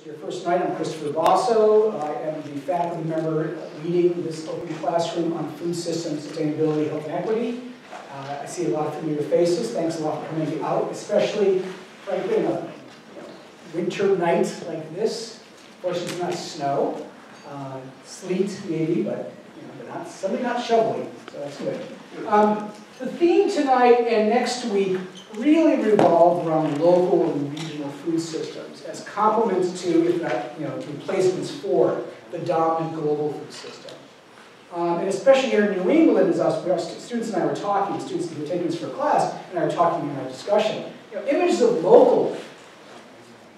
is your first night, I'm Christopher Bosso. I am the faculty member leading this open classroom on food systems, sustainability, health, and equity. I see a lot of familiar faces. Thanks a lot for coming out, especially, frankly, on a winter night like this. Fortunately, it's not snow. Sleet, maybe, but something not shoveling, so that's good. The theme tonight and next week really revolve around local and regional food systems as complements to, if not, replacements for the dominant global food system. And especially here in New England, as our students and I were talking, students who were taking this for a class, and I were talking in our discussion, images of local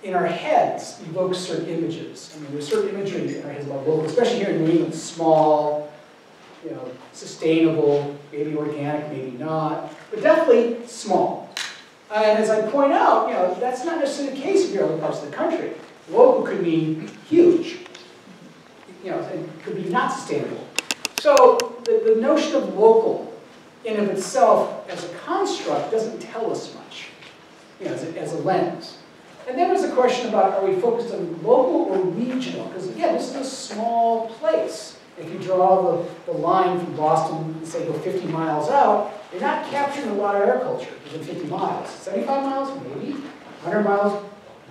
in our heads evoke certain images. I mean, there's certain imagery in our heads about local, especially here in New England, small, sustainable, maybe organic, maybe not, but definitely small. And as I point out, that's not necessarily the case here in other parts of the country. Local could mean huge, and could be not sustainable. So the notion of local in of itself as a construct doesn't tell us much, as a lens. And then there's a question about, are we focused on local or regional? Because again, this is a small place. If you draw the line from Boston and say go 50 miles out, you're not capturing a lot of agriculture within 50 miles. 75 miles, maybe. 100 miles,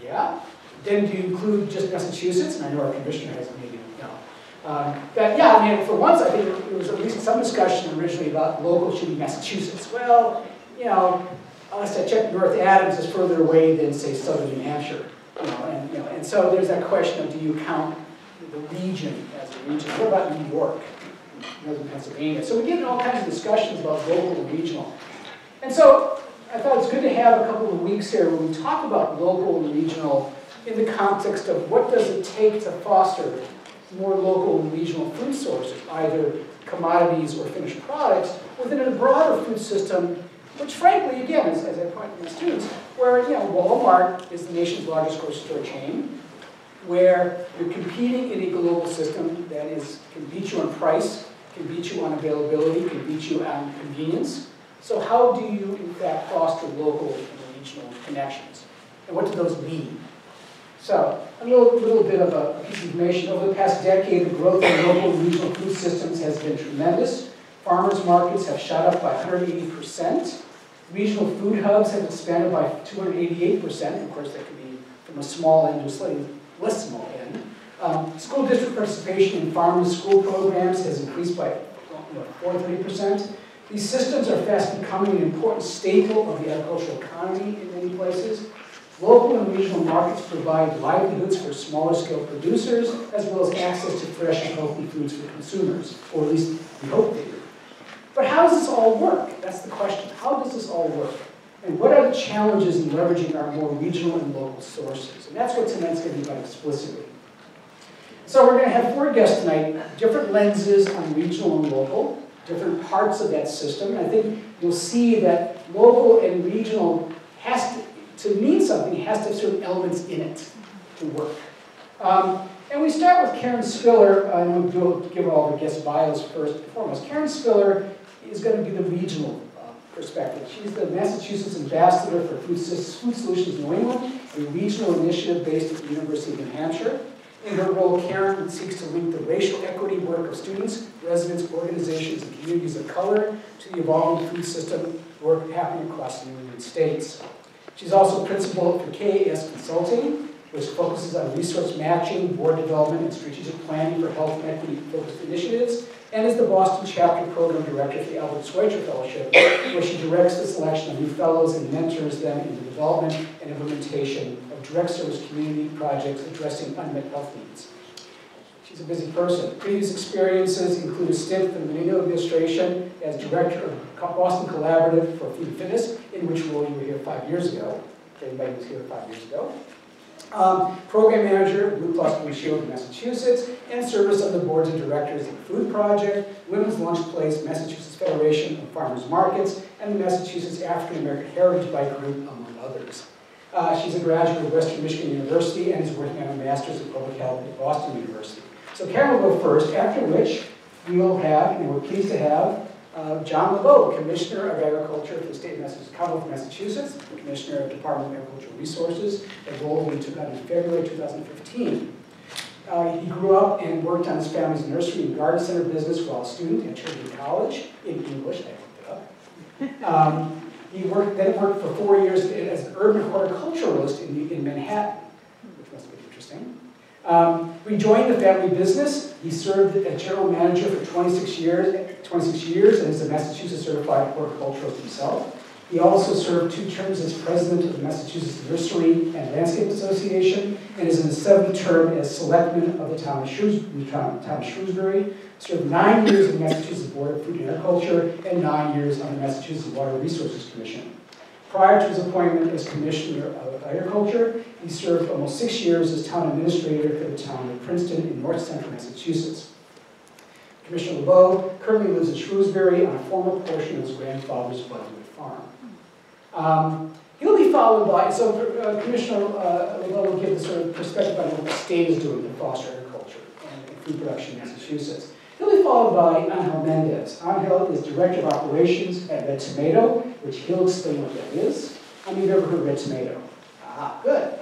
yeah. Then do you include just Massachusetts? And I know our commissioner has maybe no. For once, I think there was at least some discussion originally about local should be Massachusetts. Well, unless I check North Adams is further away than, say, southern New Hampshire. And so there's that question of, do you count the region as a region? What about New York, northern Pennsylvania? So we get into all kinds of discussions about local and regional. And so I thought it's good to have a couple of weeks here when we talk about local and regional in the context of what does it take to foster more local and regional food sources, either commodities or finished products, within a broader food system, which frankly, again, as I point to my students, where Walmart is the nation's largest grocery store chain, where you're competing in a global system that can beat you on price, can beat you on availability, can beat you on convenience. So how do you, in fact, foster local and regional connections? And what do those mean? So a little bit of a piece of information. Over the past decade, the growth of local and regional food systems has been tremendous. Farmers markets have shot up by 180%. Regional food hubs have expanded by 288%. Of course, that could be from a small end to a slightly less small end. School district participation in farm to school programs has increased by 43%. These systems are fast becoming an important staple of the agricultural economy in many places. Local and regional markets provide livelihoods for smaller scale producers, as well as access to fresh and healthy foods for consumers, or at least we hope they do. But how does this all work? That's the question. How does this all work? And what are the challenges in leveraging our more regional and local sources? And that's what tonight's going to be about explicitly. So we're going to have 4 guests tonight, different lenses on regional and local, different parts of that system. I think you'll see that local and regional has to mean something, it has to have certain elements in it to work. And we start with Karen Spiller, and we'll give all the guest bios first and foremost. Karen Spiller is going to be the regional perspective. She's the Massachusetts Ambassador for Food Solutions New England, a regional initiative based at the University of New Hampshire. In her role, Karen seeks to link the racial equity work of students, residents, organizations, and communities of color to the evolving food system work happening across the United States. She's also principal for KAS Consulting, which focuses on resource matching, board development, and strategic planning for health and equity-focused initiatives, and is the Boston Chapter Program Director for the Albert Schweitzer Fellowship, where she directs the selection of new fellows and mentors them in the development and implementation of direct service community projects addressing unmet health needs. She's a busy person. Previous experiences include a stint in the Menino administration as Director of Boston Collaborative for Food and Fitness, in which role you were here 5 years ago, if anybody was here 5 years ago. Program Manager, Blue Cross Blue Shield of Massachusetts, and service on the boards of directors of the Food Project, Women's Lunch Place, Massachusetts Federation of Farmers Markets, and the Massachusetts African American Heritage Bike Group, among others. She's a graduate of Western Michigan University and is working on a Master's in Public Health at Boston University. So Karen will go first, after which we will have, and we're pleased to have, John LeBeau, Commissioner of Agriculture for the state of Massachusetts, Commonwealth of Massachusetts, Commissioner of the Department of Agricultural Resources, a role he took on in February 2015. He grew up and worked on his family's nursery and garden center business while a student at Trinity College in English. I looked it up. He then worked for 4 years as an urban horticulturalist in Manhattan, which must have been interesting. Rejoined the family business. He served as general manager for 26 years and is a Massachusetts certified horticulturalist himself. He also served 2 terms as president of the Massachusetts Nursery and Landscape Association and is in his 7th term as selectman of the town of Shrewsbury. Served 9 years on the Massachusetts Board of Food and Agriculture and 9 years on the Massachusetts Water Resources Commission. Prior to his appointment as Commissioner of Agriculture, he served almost 6 years as town administrator for the town of Princeton in north central Massachusetts. Commissioner LeBeau currently lives in Shrewsbury on a former portion of his grandfather's Budwood farm. He'll be followed by, so Commissioner LeBeau will give the sort of perspective on what the state is doing to foster agriculture and food production in Massachusetts. He'll be followed by Angel Mendez. Angel is Director of Operations at Red Tomato, which he'll explain what that is. How many of you have ever heard of Red Tomato? Ah, good.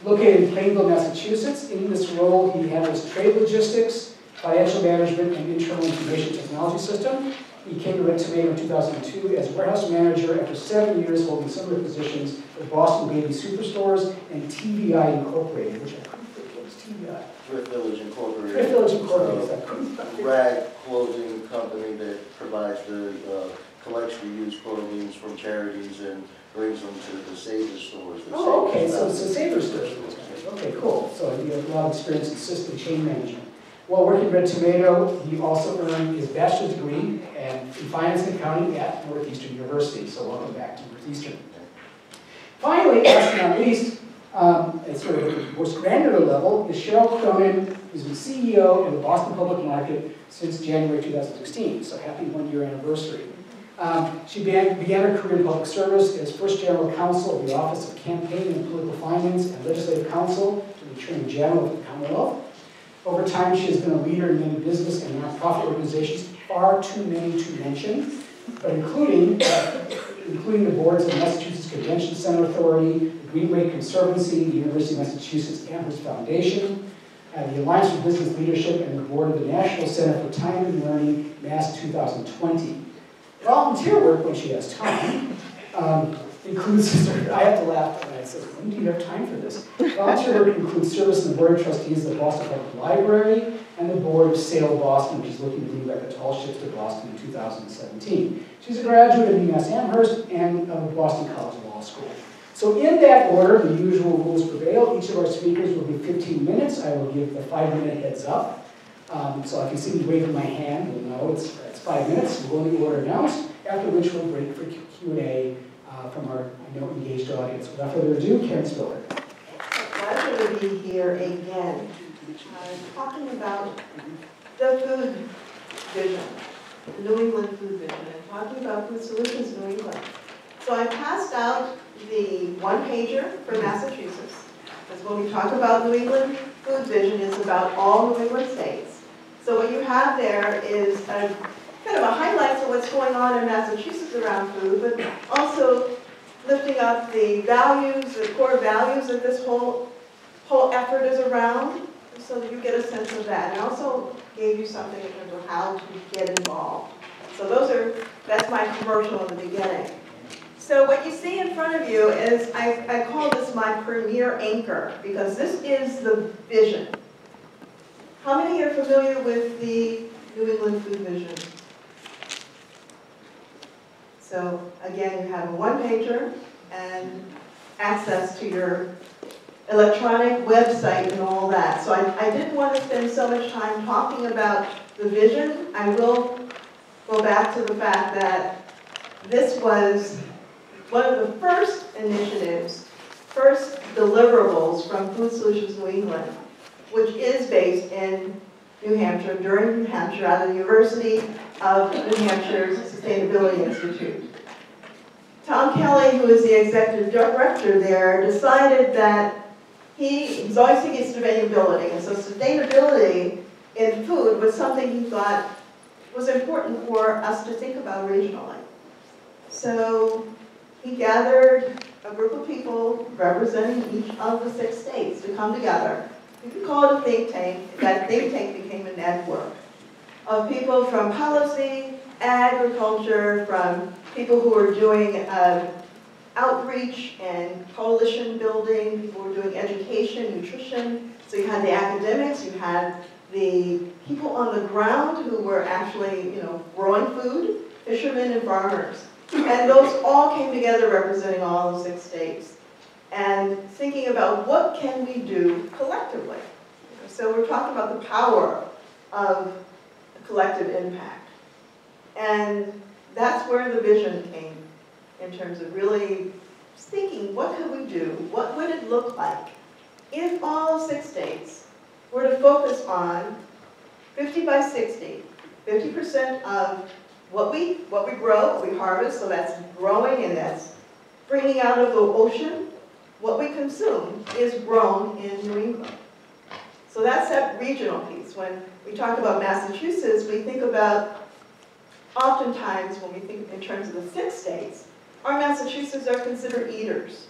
Located in Plainville, Massachusetts. In this role, he handles trade logistics, financial management, and internal information technology system. He came to Red Tomato in 2002 as warehouse manager after 7 years holding similar positions with Boston Baby Superstores and TVI Incorporated, which I couldn't think what was TVI. Thrift Village Incorporated. Thrift Village Incorporated. Rag clothing company that provides the collection of used clothing from charities and brings them to the Saver stores. Oh, okay, so it's a Saver stores. Okay, cool. So you have a lot of experience in system chain management. While working at Red Tomato, he also earned his bachelor's degree in finance and accounting at Northeastern University. So welcome back to Northeastern. Finally, last but not least, at sort of a more granular level, is Cheryl Cronin, who's been CEO of the Boston Public Market since January 2016. So happy 1-year anniversary. She began her career in public service as first general counsel of the Office of Campaign and Political Finance and Legislative Counsel to the Attorney General of the Commonwealth. Over time, she has been a leader in many business and nonprofit organizations, far too many to mention, but including the boards of the Massachusetts Convention Center Authority, the Greenway Conservancy, the University of Massachusetts Amherst Foundation, the Alliance for Business Leadership, and the board of the National Center for Time and Learning, Mass 2020. Volunteer work, when she has time, includes, I have to laugh when I say, when do you have time for this? Volunteer work includes service on the Board of Trustees of the Boston Public Library and the Board of Sail Boston, which is looking to bring back the tall ships to Boston in 2017. She's a graduate of UMass Amherst and of Boston College Law School. So in that order, the usual rules prevail. Each of our speakers will be 15 minutes. I will give the 5-minute heads up. So I can see me waving my hand. You'll know it's 5 minutes. We'll go in the order announced, after which we'll break for Q&A from our engaged audience. Without further ado, Karen Spiller. Pleasure to be here again, talking about the food vision, the New England food vision, and talking about food solutions in New England. So I passed out the one-pager for Massachusetts, because when we talk about New England food vision, it's about all New England states. So what you have there is a kind of a highlight of what's going on in Massachusetts around food, but also lifting up the values, the core values that this whole effort is around, so that you get a sense of that. And also gave you something in terms of how to get involved. So that's my commercial in the beginning. So what you see in front of you is, I call this my premier anchor, because this is the vision. How many are familiar with the New England food vision? So again, you have a one-pager and access to your electronic website and all that. So I didn't want to spend so much time talking about the vision. I will go back to the fact that this was one of the first initiatives, first deliverables from Food Solutions New England, which is based in New Hampshire, Durham, New Hampshire, out of the University of New Hampshire's Sustainability Institute. Tom Kelly, who is the executive director there, decided that he was always thinking sustainability, and so sustainability in food was something he thought was important for us to think about regionally. So he gathered a group of people representing each of the 6 states to come together. You could call it a think tank. That think tank became a network of people from policy, agriculture, from people who were doing outreach and coalition building, people who were doing education, nutrition. So you had the academics, you had the people on the ground who were actually, growing food, fishermen and farmers. And those all came together representing all the 6 states and thinking about what can we do collectively. So we're talking about the power of collective impact. And that's where the vision came in terms of really thinking, what could we do? What would it look like if all 6 states were to focus on 50 by 60, 50% of what we grow, what we harvest, so that's growing and that's bringing out of the ocean. What we consume is grown in New England. So that's that regional piece. When we talk about Massachusetts, we think about, oftentimes when we think in terms of the 6 states, our Massachusetts are considered eaters.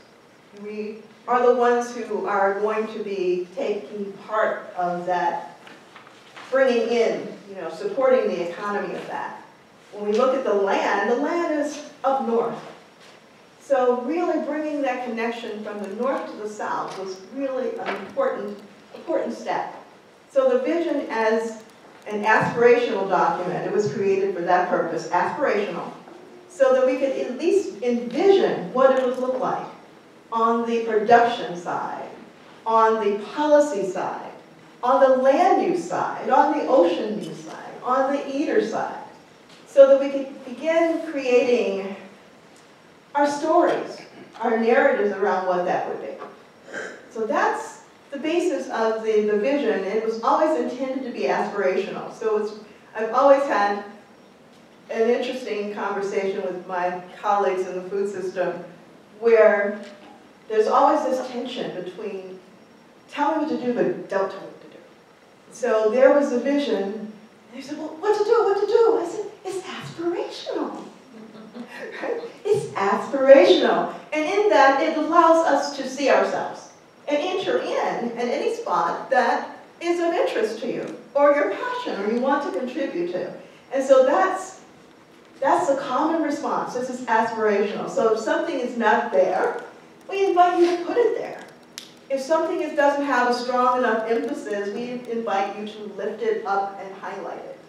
We are the ones who are going to be taking part of that, bringing in, supporting the economy of that. When we look at the land is up north. So really bringing that connection from the north to the south was really an important step. So the vision as an aspirational document, it was created for that purpose, aspirational, so that we could at least envision what it would look like on the production side, on the policy side, on the land use side, on the ocean use side, on the eater side, so that we could begin creating our stories, our narratives around what that would be. So that's the basis of the vision. It was always intended to be aspirational. So I've always had an interesting conversation with my colleagues in the food system where there's always this tension between tell me what to do, but don't tell me what to do. So there was a vision, and they said, well, what to do, what to do? I said, it's aspirational. Right? It's aspirational. And in that, it allows us to see ourselves and enter in at any spot that is of interest to you, or your passion, or you want to contribute to. And so that's a common response. This is aspirational. So if something is not there, we invite you to put it there. If something doesn't have a strong enough emphasis, we invite you to lift it up and highlight it.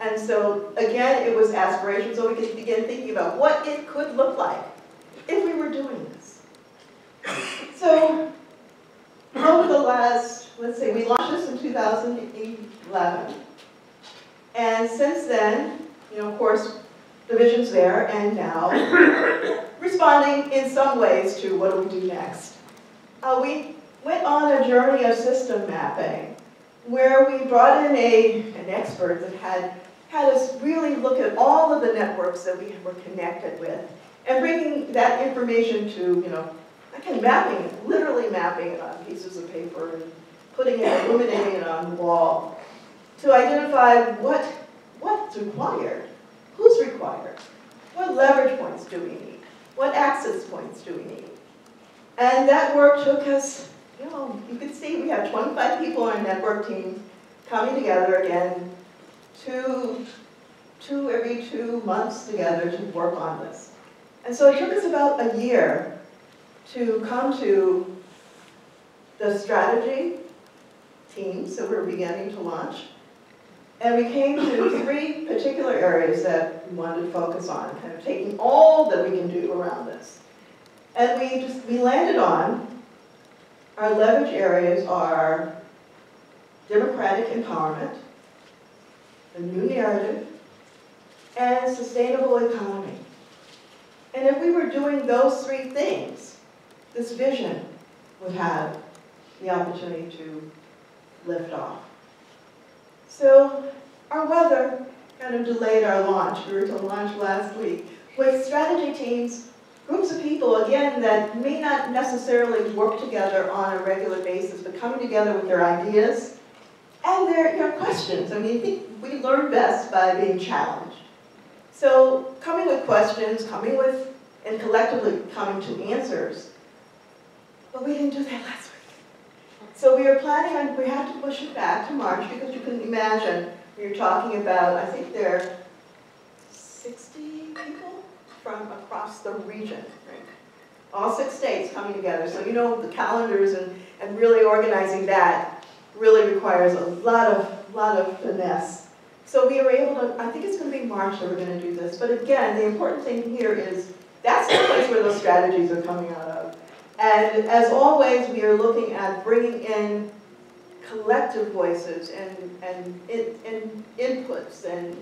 And so, again, it was aspiration, so we could begin thinking about what it could look like if we were doing this. So, over the last, let's say, we launched this in 2011. And since then, of course, the vision's there, and now responding in some ways to what do we do next. We went on a journey of system mapping where we brought in an expert that had us really look at all of the networks that we were connected with and bringing that information to, mapping it, literally mapping it on pieces of paper and putting it, illuminating it on the wall to identify what's required, who's required, what leverage points do we need, what access points do we need. And that work took us, you could see we have 25 people on our network team coming together again, every 2 months together to work on this. And so it took us about a year to come to the strategy teams that we're beginning to launch. And we came to 3 particular areas that we wanted to focus on, kind of taking all that we can do around this. And we landed on our leverage areas are democratic empowerment, a new narrative, and sustainable economy. And if we were doing those 3 things, this vision would have the opportunity to lift off. So our weather kind of delayed our launch. We were to launch last week with strategy teams, groups of people, again, that may not necessarily work together on a regular basis, but coming together with their ideas And there are questions. I mean, I think we learn best by being challenged. So coming with questions, and collectively coming to answers. But we didn't do that last week. So we are planning on, we have to push it back to March because you can imagine, we're talking about, I think there are 60 people from across the region, right? All 6 states coming together. So you know the calendars and really organizing that really requires a lot of finesse. So we were able to, I think it's going to be March that we're going to do this. But again, the important thing here is that's the place where those strategies are coming out of. And as always, we are looking at bringing in collective voices and inputs and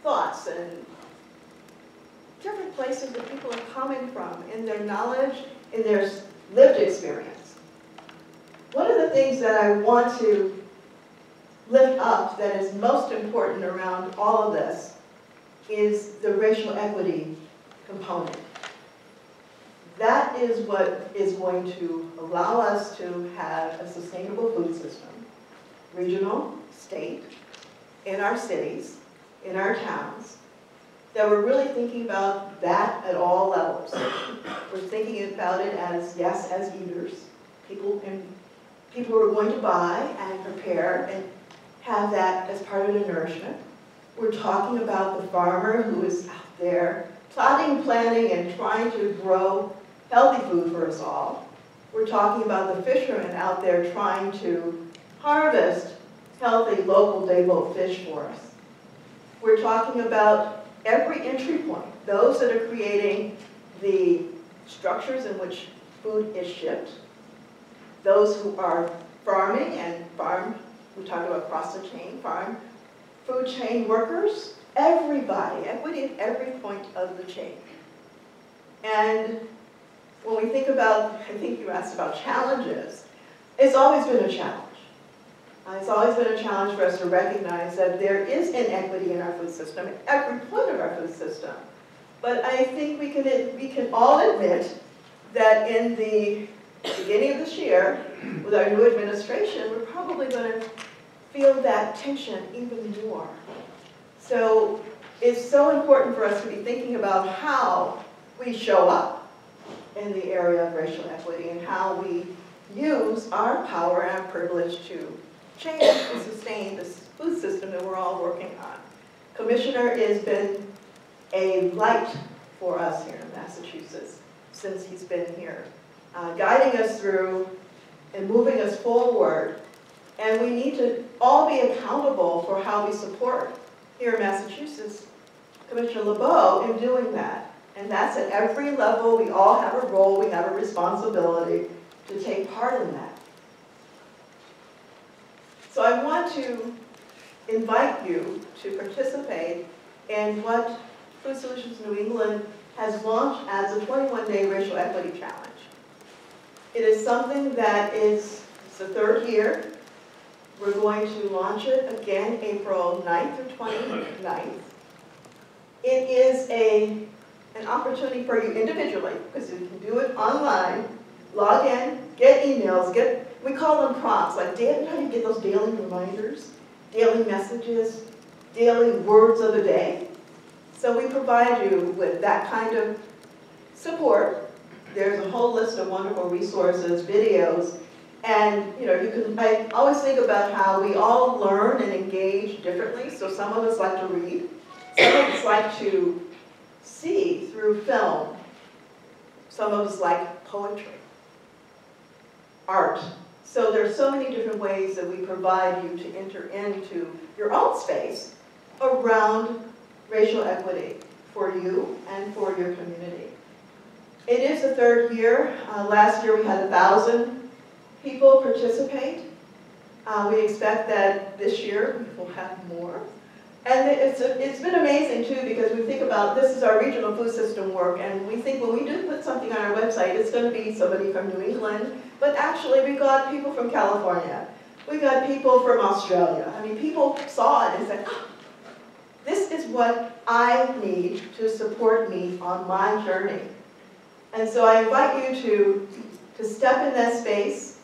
thoughts and different places that people are coming from in their knowledge, in their lived experience. One of the things that I want to lift up that is most important around all of this is the racial equity component. That is what is going to allow us to have a sustainable food system, regional, state, in our cities, in our towns, that we're really thinking about that at all levels. We're thinking about it as, yes, as eaters, people who are going to buy and prepare and have that as part of the nourishment. We're talking about the farmer who is out there plotting, planning, and trying to grow healthy food for us all. We're talking about the fishermen out there trying to harvest healthy local day-boat fish for us. We're talking about every entry point, those that are creating the structures in which food is shipped, those who are farming and we talked about across the chain, farm, food chain workers, everybody, equity at every point of the chain. And when we think about, I think you asked about challenges, it's always been a challenge. It's always been a challenge for us to recognize that there is inequity in our food system, at every point of our food system. But I think we can all admit that in the beginning of this year, with our new administration, we're probably going to feel that tension even more. So it's so important for us to be thinking about how we show up in the area of racial equity and how we use our power and our privilege to change and sustain this food system that we're all working on. Commissioner has been a light for us here in Massachusetts since he's been here, guiding us through and moving us forward. And we need to all be accountable for how we support here in Massachusetts Commissioner LeBeau in doing that. And that's at every level. We all have a role, we have a responsibility to take part in that. So I want to invite you to participate in what Food Solutions New England has launched as a 21-day racial equity challenge. It is something that is, it's the 3rd year. We're going to launch it again April 9th through 29th. It is an opportunity for you individually, because you can do it online, log in, get emails, we call them prompts, like how do you get those daily reminders, daily messages, daily words of the day. So we provide you with that kind of support. There's a whole list of wonderful resources, videos, and I always think about how we all learn and engage differently. So some of us like to read, some of us like to see through film, some of us like poetry, art. So there's so many different ways that we provide you to enter into your own space around racial equity for you and for your community. It is the 3rd year. Last year we had 1,000 people participate. We expect that this year we will have more. And it's been amazing too, because we think about this is our regional food system work, and we think when we do put something on our website, it's going to be somebody from New England, but actually we got people from California. We got people from Australia. I mean, people saw it and said, oh, this is what I need to support me on my journey. And so I invite you to step in that space.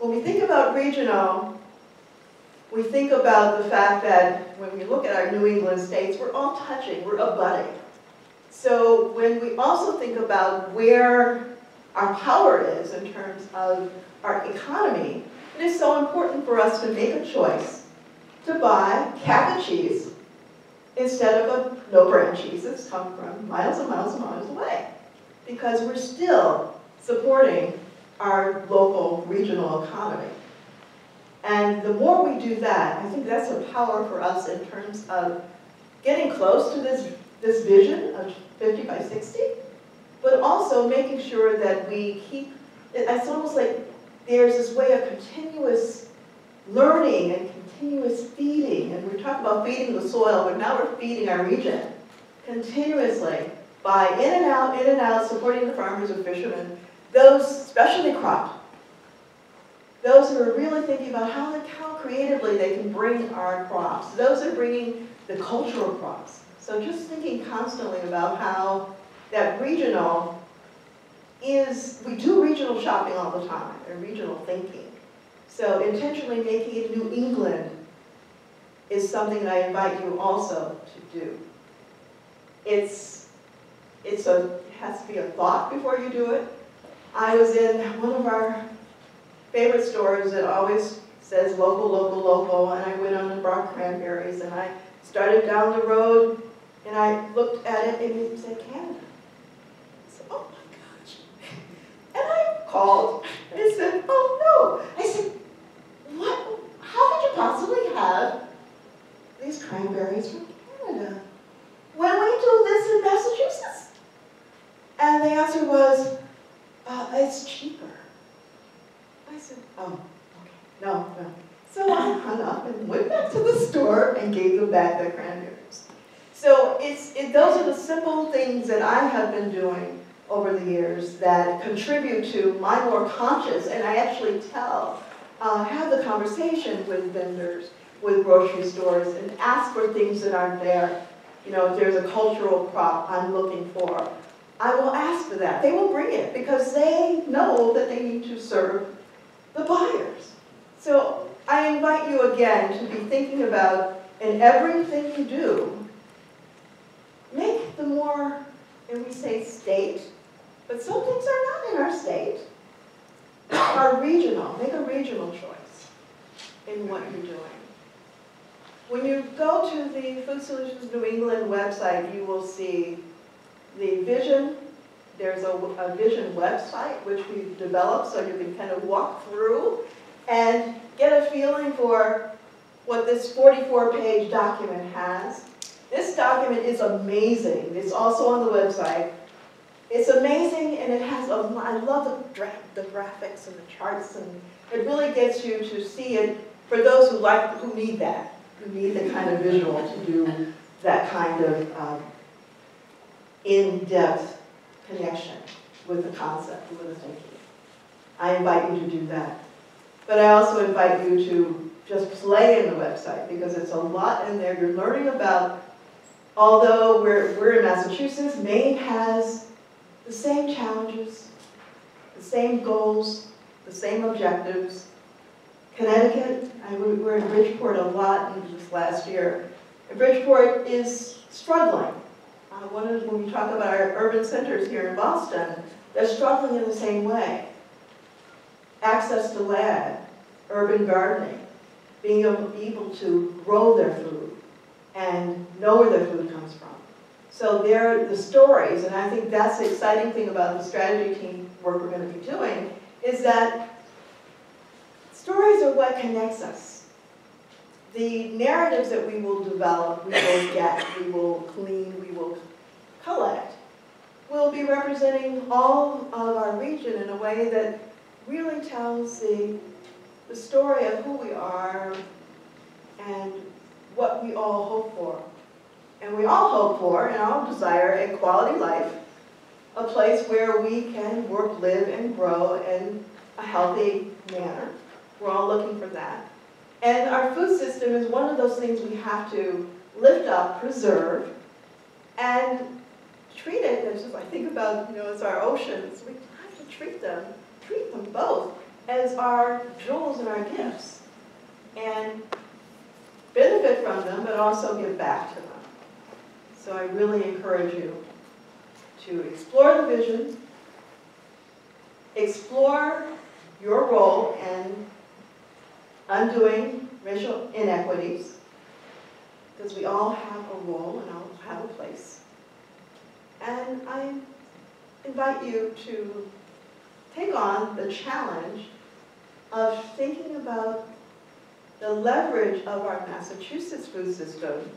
When we think about regional, We think about the fact that when we look at our New England states, we're all touching, we're abutting. So when we also think about where our power is in terms of our economy, it is so important for us to make a choice to buy Capra cheese instead of a no-brand cheese that's come from miles and miles and miles away. Because we're still supporting our local, regional economy. And the more we do that, I think that's a power for us in terms of getting close to this vision of 50 by 60, but also making sure that we keep, it's almost like there's this way of continuous learning and continuous feeding, and we're talking about feeding the soil, but now we're feeding our region continuously by in and out, supporting the farmers and fishermen, those specialty crops, those who are really thinking about how creatively they can bring our crops, those that are bringing the cultural crops. So just thinking constantly about how that regional is, we do regional shopping all the time, and regional thinking. So intentionally making it New England is something that I invite you also to do. It has to be a thought before you do it. I was in one of our favorite stores that always says local, local, local, and I went on and brought cranberries, and I started down the road, and I looked at it, and it said Canada. I said, oh my gosh. And I called, and I said, oh no. I said, what? How could you possibly have these cranberries from Canada when we do this in Massachusetts? And the answer was, it's cheaper. I said, oh, okay, no. So I hung up and went back to the store and gave them back their cranberries. So those are the simple things that I have been doing over the years that contribute to my more conscious, and I actually have the conversation with vendors, with grocery stores, and ask for things that aren't there. You know, if there's a cultural crop I'm looking for, I will ask for that. They will bring it because they know that they need to serve the buyers. So I invite you again to be thinking about, in everything you do, make the more, and we say state, but some things are not in our state, are regional. Make a regional choice in what you're doing. When you go to the Food Solutions New England website, you will see the vision. There's a vision website which we've developed so you can kind of walk through and get a feeling for what this 44-page document has. This document is amazing. It's also on the website. It's amazing, and it has I love the graphics and the charts, and it really gets you to see it for those who need that, who need the kind of visual to do that kind of in-depth connection with the concept, with the thinking. I invite you to do that. But I also invite you to just play in the website because it's a lot in there. You're learning about, although we're in Massachusetts, Maine has the same challenges, the same goals, the same objectives. Connecticut, we were in Bridgeport a lot in this last year. And Bridgeport is struggling. When we talk about our urban centers here in Boston, they're struggling in the same way. Access to land, urban gardening, being able to grow their food and know where their food comes from. So they're the stories, and I think that's the exciting thing about the strategy team work we're going to be doing, is that stories are what connects us. The narratives that we will develop, we will get, we will clean, we will collect, will be representing all of our region in a way that really tells the story of who we are and what we all hope for. And we all hope for, and all desire, a quality life, a place where we can work, live, and grow in a healthy manner. We're all looking for that. And our food system is one of those things we have to lift up, preserve, and treat it, as I think about, as our oceans, we have to treat them both as our jewels and our gifts. And benefit from them, but also give back to them. So I really encourage you to explore the vision, explore your role in undoing racial inequities, because we all have a role and all have a place. And I invite you to take on the challenge of thinking about the leverage of our Massachusetts food system,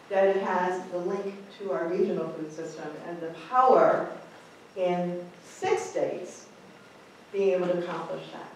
that it has the link to our regional food system, and the power in 6 states being able to accomplish that.